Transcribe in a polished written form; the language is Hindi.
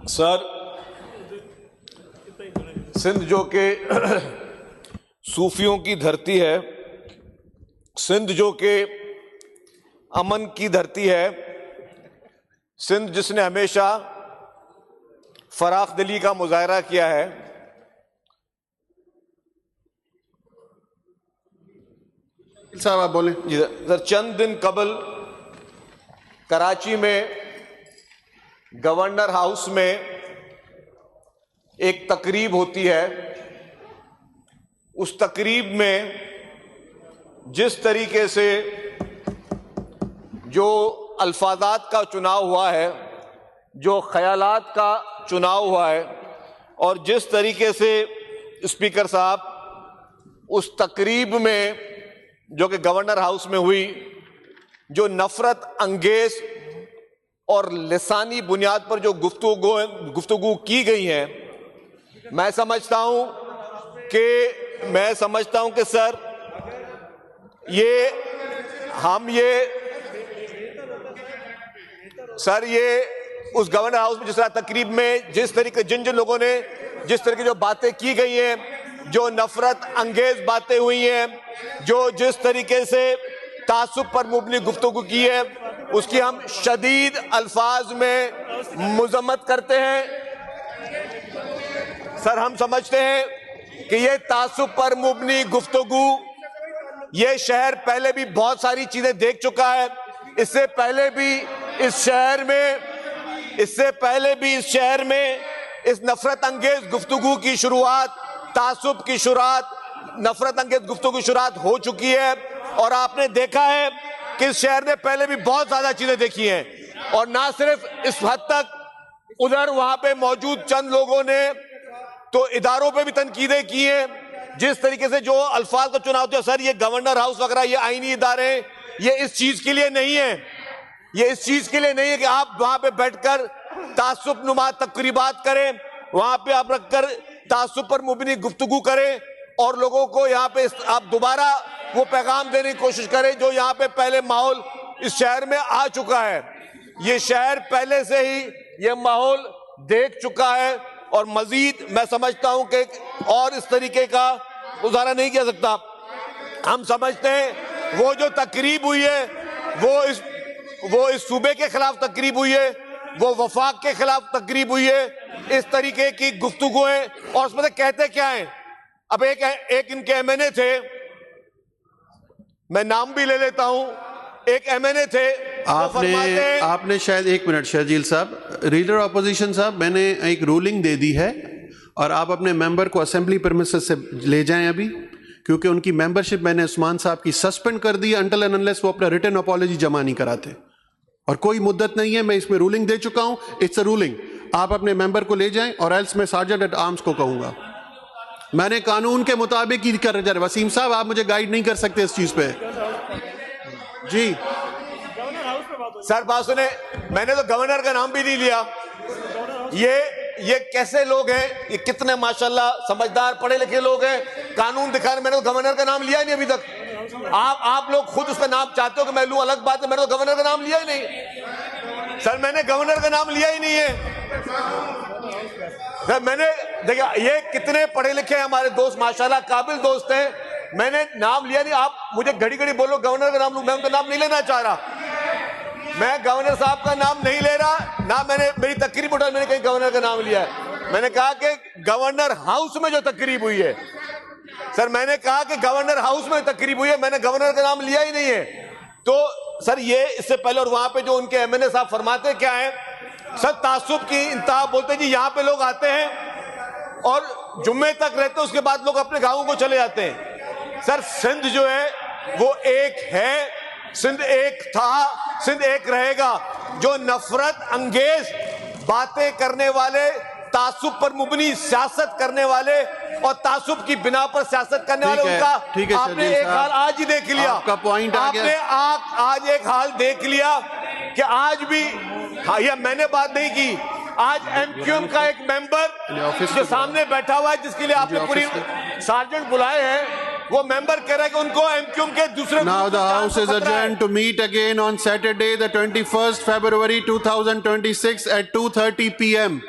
सर, सिंध जो कि सूफियों की धरती है, सिंध जो कि अमन की धरती है, सिंध जिसने हमेशा फराख दिली का मुजाहरा किया है, साहब आप बोलें। जी सर, चंद दिन कबल कराची में गवर्नर हाउस में एक तकरीब होती है। उस तकरीब में जिस तरीके से जो अल्फाजात का चुनाव हुआ है, जो ख्यालात का चुनाव हुआ है, और जिस तरीके से स्पीकर साहब उस तकरीब में जो कि गवर्नर हाउस में हुई, जो नफरत अंगेज और लिसानी बुनियाद पर जो गुफ्तगू की गई है, मैं समझता हूं कि सर ये उस गवर्नर हाउस में जिस तरह तकरीब में जिस तरीके जिन लोगों ने जिस तरह की जो बातें की गई हैं, जो नफरत अंगेज बातें हुई हैं, जो जिस तरीके से तासुब पर मुबनी गुफ्तगू की है, उसकी हम शदीद अल्फाज में मुज़म्मत करते हैं। सर, हम समझते हैं कि ये तासुब पर मुबनी गुफ्तगू, ये शहर पहले भी बहुत सारी चीजें देख चुका है। इससे पहले भी इस शहर में इस नफरत अंगेज गुफ्तगू की शुरुआत, तासुब की शुरुआत, नफरत अंगेज गुफ्तगू की शुरुआत हो चुकी है। और आपने देखा है कि इस शहर ने पहले भी बहुत ज्यादा चीजें देखी हैं, और ना सिर्फ इस हद तक, उधर वहां पे मौजूद चंद लोगों ने तो इदारों पे भी तनकीदें की हैं। जिस तरीके से जो अल्फाज का चुनाव होता है, सर ये गवर्नर हाउस वगैरह ये आईनी इदारे, ये इस चीज के लिए नहीं है, ये इस चीज के लिए नहीं है कि आप वहां पे बैठकर तासुब नुमा तकरीबात करें, वहां पे आप रखकर तासुब पर मुबनी गुफ्तगू करें और लोगों को यहाँ पे आप दोबारा वो पैगाम देने की कोशिश करें जो यहाँ पे पहले माहौल इस शहर में आ चुका है। ये शहर पहले से ही ये माहौल देख चुका है, और मजीद मैं समझता हूं कि और इस तरीके का गुजारा नहीं किया सकता। हम समझते हैं वो जो तकरीब हुई है, वो इस सूबे के खिलाफ तकरीब हुई है, वो वफाक के खिलाफ तकरीब हुई है, इस तरीके की गुफ्तगू है। और उसमें से कहते क्या है, अब एक इनके एमएनए थे, मैं नाम भी ले लेता हूं, एक एमएनए थे, आपने शायद, एक मिनट शर्जील साहब, लीडर ऑपोजिशन साहब, मैंने एक रूलिंग दे दी है और आप अपने मेंबर को असेंबली परमिसेस से ले जाएं अभी, क्योंकि उनकी मेंबरशिप मैंने उस्मान साहब की सस्पेंड कर दी अंटिल एंड अनलेस वो अपना रिटन अपॉलॉजी जमा नहीं कराते, और कोई मुद्दत नहीं है, मैं इसमें रूलिंग दे चुका हूं, इट्स अ रूलिंग। आप अपने मेंबर को ले जाएं और एल्स मैं सार्जेंट एट आर्म्स को कहूंगा। मैंने कानून के मुताबिक ही कर रहा। वसीम साहब, आप मुझे गाइड नहीं कर सकते इस चीज पे। जी सर, बात सुने, मैंने तो गवर्नर का नाम भी नहीं लिया। ये कैसे लोग हैं, ये कितने माशाल्लाह समझदार पढ़े लिखे लोग हैं, कानून दिखा रहे, मैंने तो गवर्नर का नाम लिया ही नहीं अभी तक। आप लोग खुद उसका नाम चाहते हो कि मैं लूं, अलग बात है, मैंने तो गवर्नर का नाम लिया ही नहीं। सर, मैंने गवर्नर का नाम लिया ही नहीं है। सर, मैंने देखिए, ये कितने पढ़े लिखे हैं हमारे दोस्त, माशाल्लाह काबिल दोस्त हैं, मैंने नाम लिया नहीं। आप मुझे घड़ी घड़ी बोलो गवर्नर का नाम लूं, मैं उनका नाम नहीं लेना चाह रहा, मैं गवर्नर साहब का नाम नहीं ले रहा ना। मैंने मेरी तकरीब उठा, मैंने कहीं गवर्नर का नाम लिया है। मैंने कहा कि गवर्नर हाउस में जो तकरीब हुई है, सर मैंने कहा कि गवर्नर हाउस में तकरीब हुई है, मैंने गवर्नर का नाम लिया ही नहीं है। तो सर ये इससे पहले, और वहां पे जो उनके एमएनए साहब फरमाते क्या है, सर तासुब की इंतहा, बोलते जी यहाँ पे लोग आते हैं और जुम्मे तक रहते हैं, उसके बाद लोग अपने गांवों को चले जाते हैं। सर, सिंध जो है वो एक है, सिंध एक था, सिंध एक रहेगा। जो नफरत अंगेज बातें करने वाले, तासुब पर मुबनी सियासत करने वाले और तासुब की बिना पर सियासत करने वाले, उनका आपने एक हाल आज ही देख लिया। आपका पॉइंट आ गया। आपने आज एक हाल देख लिया कि आज भी, हाँ, यह मैंने बात नहीं की, आज एमक्यूएम का एक मेंबर जो सामने बैठा हुआ है, जिसके लिए आपने पूरी सार्जेंट बुलाए हैं, वो मेंबर कह रहा है कि उनको एमक्यूएम के दूसरे। Now the House is adjourned to meet again on Saturday, the 21st February 2026 at 2:30 p.m.